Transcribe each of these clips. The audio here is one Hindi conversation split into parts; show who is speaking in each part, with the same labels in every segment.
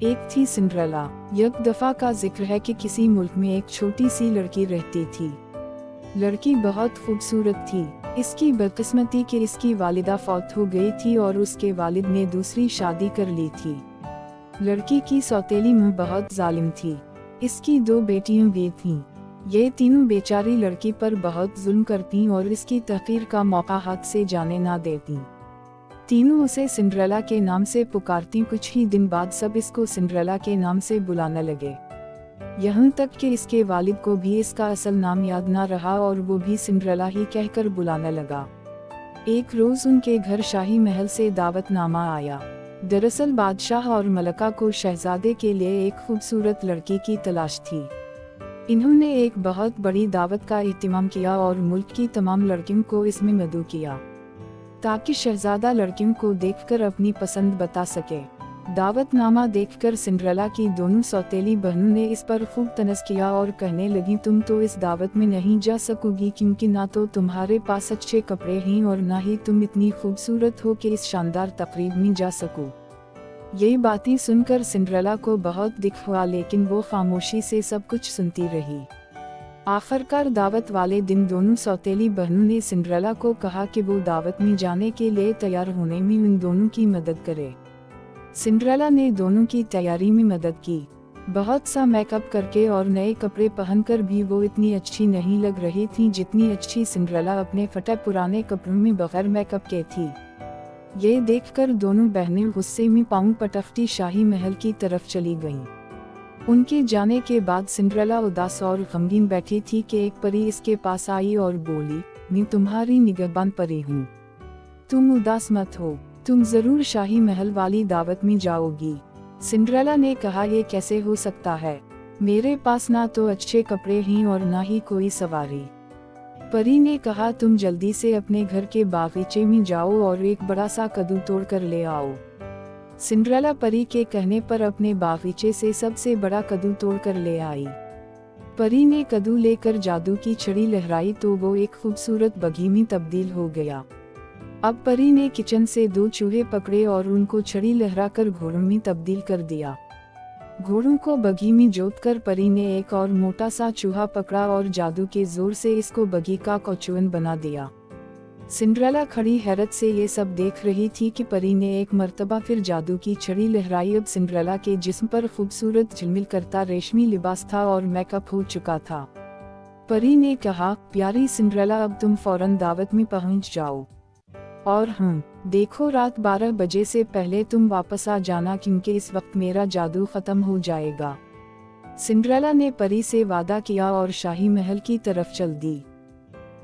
Speaker 1: एक थी सिंड्रेला। एक दफा का जिक्र है कि किसी मुल्क में एक छोटी सी लड़की रहती थी। लड़की बहुत खूबसूरत थी। इसकी बदकिस्मती कि इसकी वालिदा फौत हो गई थी और उसके वालिद ने दूसरी शादी कर ली थी। लड़की की सौतेली माँ बहुत जालिम थी। इसकी 2 बेटियां भी थीं। ये तीनों बेचारी लड़की पर बहुत जुल्म करती और इसकी तहकीर का मौका हाथ से जाने ना देती। तीनों उसे सिंड्रेला के नाम से पुकारती। कुछ ही दिन बाद सब इसको सिंड्रेला के नाम से बुलाने लगे, यहाँ तक कि इसके वालिद को भी इसका असल नाम याद ना रहा और वो भी सिंड्रेला ही कहकर बुलाने लगा। एक रोज उनके घर शाही महल से दावतनामा आया। दरअसल बादशाह और मलका को शहजादे के लिए एक खूबसूरत लड़की की तलाश थी। इन्होंने एक बहुत बड़ी दावत का एहतमाम किया और मुल्क की तमाम लड़कियों को इसमें मदऊ किया, ताकि शहजादा लड़कियों को देखकर अपनी पसंद बता सके। दावतनामा देखकर सिंड्रेला की दोनों सौतेली बहनों ने इस पर खूब तनस किया और कहने लगी, तुम तो इस दावत में नहीं जा सकोगी, क्योंकि ना तो तुम्हारे पास अच्छे कपड़े हैं और ना ही तुम इतनी खूबसूरत हो कि इस शानदार तकरीब में जा सको। यही बातें सुनकर सिंड्रेला को बहुत दुख हुआ, लेकिन वो खामोशी से सब कुछ सुनती रही। आखिरकार दावत वाले दिन दोनों सौतेली बहनों ने सिंड्रेला को कहा कि वो दावत में जाने के लिए तैयार होने में उन दोनों की मदद करे। सिंड्रेला ने दोनों की तैयारी में मदद की। बहुत सा मेकअप करके और नए कपड़े पहनकर भी वो इतनी अच्छी नहीं लग रही थी जितनी अच्छी सिंड्रेला अपने फटे पुराने कपड़ों में बगैर मेकअप के थी। ये देखकर दोनों बहनें गुस्से में पाँव पटकती शाही महल की तरफ चली गईं। उनके जाने के बाद सिंड्रेला उदास और गमगीन बैठी थी कि एक परी इसके पास आई और बोली, मैं तुम्हारी निगहबान परी हूँ, तुम उदास मत हो, तुम जरूर शाही महल वाली दावत में जाओगी। सिंड्रेला ने कहा, ये कैसे हो सकता है, मेरे पास ना तो अच्छे कपड़े हैं और ना ही कोई सवारी। परी ने कहा, तुम जल्दी से अपने घर के बागीचे में जाओ और एक बड़ा सा कद्दू तोड़ कर ले आओ। सिंड्रेला परी के कहने पर अपने बागीचे से सबसे बड़ा कद्दू तोड़ कर ले आई। परी ने कद्दू लेकर जादू की छड़ी लहराई तो वो एक खूबसूरत बघी में तब्दील हो गया। अब परी ने किचन से 2 चूहे पकड़े और उनको छड़ी लहराकर घोड़ों में तब्दील कर दिया। घोड़ों को बघी में जोतकर परी ने एक और मोटा सा चूहा पकड़ा और जादू के जोर से इसको बघी का कौचुअन बना दिया। सिंड्रेला खड़ी हैरत से ये सब देख रही थी कि परी ने एक मर्तबा फिर जादू की छड़ी लहराई। अब सिंड्रेला के जिस्म पर खूबसूरत झिलमिल करता रेशमी लिबास था और मेकअप हो चुका था। परी ने कहा, प्यारी सिंड्रेला, अब तुम फौरन दावत में पहुंच जाओ और देखो, रात 12 बजे से पहले तुम वापस आ जाना, क्योंकि इस वक्त मेरा जादू खत्म हो जाएगा। सिंड्रेला ने परी से वादा किया और शाही महल की तरफ चल दी।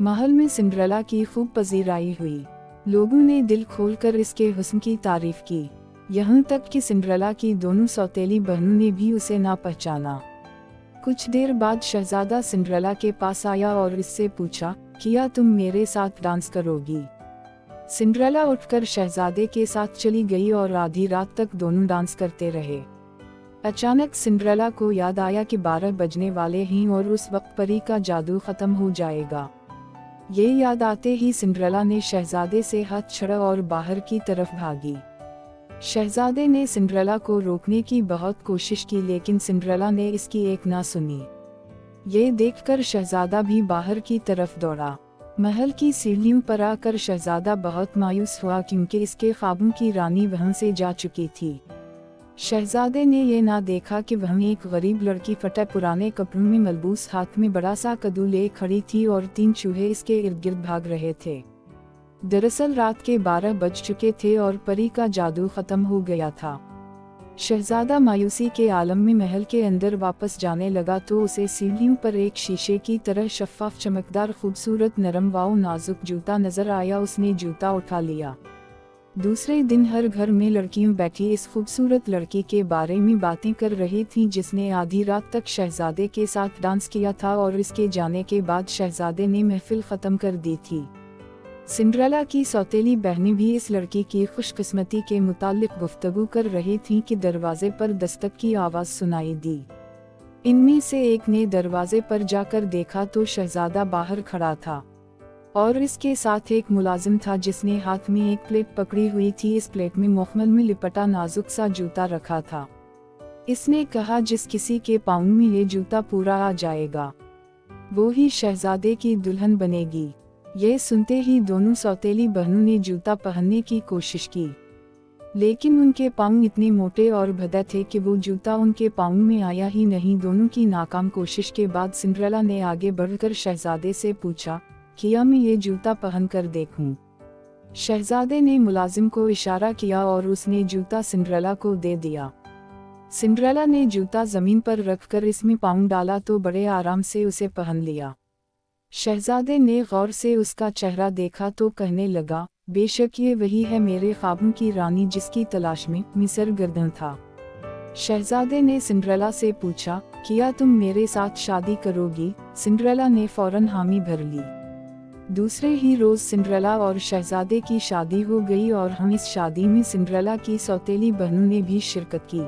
Speaker 1: महल में सिंड्रेला की खूब पजीराई हुई। लोगों ने दिल खोलकर इसके हुस्न की तारीफ की, यहाँ तक कि सिंड्रेला की दोनों सौतेली बहनों ने भी उसे ना पहचाना। कुछ देर बाद शहजादा सिंड्रेला के पास आया और इससे पूछा, क्या तुम मेरे साथ डांस करोगी? सिंड्रेला उठकर शहजादे के साथ चली गई और आधी रात तक दोनों डांस करते रहे। अचानक सिंड्रेला को याद आया कि 12 बजने वाले हैं और उस वक्त परी का जादू खत्म हो जाएगा। ये याद आते ही सिंड्रेला ने शहजादे से हाथ छड़ा और बाहर की तरफ भागी। शहजादे ने सिंड्रेला को रोकने की बहुत कोशिश की, लेकिन सिंड्रेला ने इसकी एक ना सुनी। ये देखकर शहजादा भी बाहर की तरफ दौड़ा। महल की सीढ़ियों पर आकर शहजादा बहुत मायूस हुआ, क्योंकि इसके ख्वाबों की रानी वहां से जा चुकी थी। शहजादे ने ये ना देखा कि वहाँ एक गरीब लड़की फटे पुराने कपड़ों में मलबूस हाथ में बड़ा सा कद्दू ले खड़ी थी और 3 चूहे इसके इर्द गिर्द भाग रहे थे। दरअसल रात के 12 बज चुके थे और परी का जादू खत्म हो गया था। शहजादा मायूसी के आलम में महल के अंदर वापस जाने लगा तो उसे सीढ़ियों पर एक शीशे की तरह शफ़ाफ चमकदार खूबसूरत नरम व नाजुक जूता नजर आया। उसने जूता उठा लिया। दूसरे दिन हर घर में लड़कियां बैठी इस खूबसूरत लड़की के बारे में बातें कर रही थीं, जिसने आधी रात तक शहजादे के साथ डांस किया था और इसके जाने के बाद शहजादे ने महफिल खत्म कर दी थी। सिंड्रेला की सौतेली बहनें भी इस लड़की की खुशकिस्मती के मुतालिक गुफ्तगू कर रही थीं कि दरवाजे पर दस्तक की आवाज सुनाई दी। इनमें से एक ने दरवाजे पर जाकर देखा तो शहजादा बाहर खड़ा था और इसके साथ एक मुलाजिम था जिसने हाथ में एक प्लेट पकड़ी हुई थी। इस प्लेट में मखमल में लिपटा नाजुक सा जूता रखा था। इसने कहा जिस किसी के पाँव में ये जूता पूरा आ जाएगा वो ही शहजादे की दुल्हन बनेगी। ये सुनते ही दोनों सौतेली बहनों ने जूता पहनने की कोशिश की, लेकिन उनके पाँव इतने मोटे और भद्दे थे कि वो जूता उनके पाँव में आया ही नहीं। दोनों की नाकाम कोशिश के बाद सिंड्रेला ने आगे बढ़कर शहजादे से पूछा, क्या मैं ये जूता पहन कर देखूं? शहजादे ने मुलाजिम को इशारा किया और उसने जूता सिंड्रेला को दे दिया। सिंड्रेला ने जूता जमीन पर रखकर इसमें पाँव डाला तो बड़े आराम से उसे पहन लिया। शहजादे ने गौर से उसका चेहरा देखा तो कहने लगा, बेशक ये वही है मेरे ख्वाबों की रानी जिसकी तलाश में मिस्र गर्दन था। शहजादे ने सिंड्रेला से पूछा, क्या तुम मेरे साथ शादी करोगी? सिंड्रेला ने फौरन हामी भर ली। दूसरे ही रोज सिंड्रेला और शहजादे की शादी हो गई और हम इस शादी में सिंड्रेला की सौतेली बहनों ने भी शिरकत की।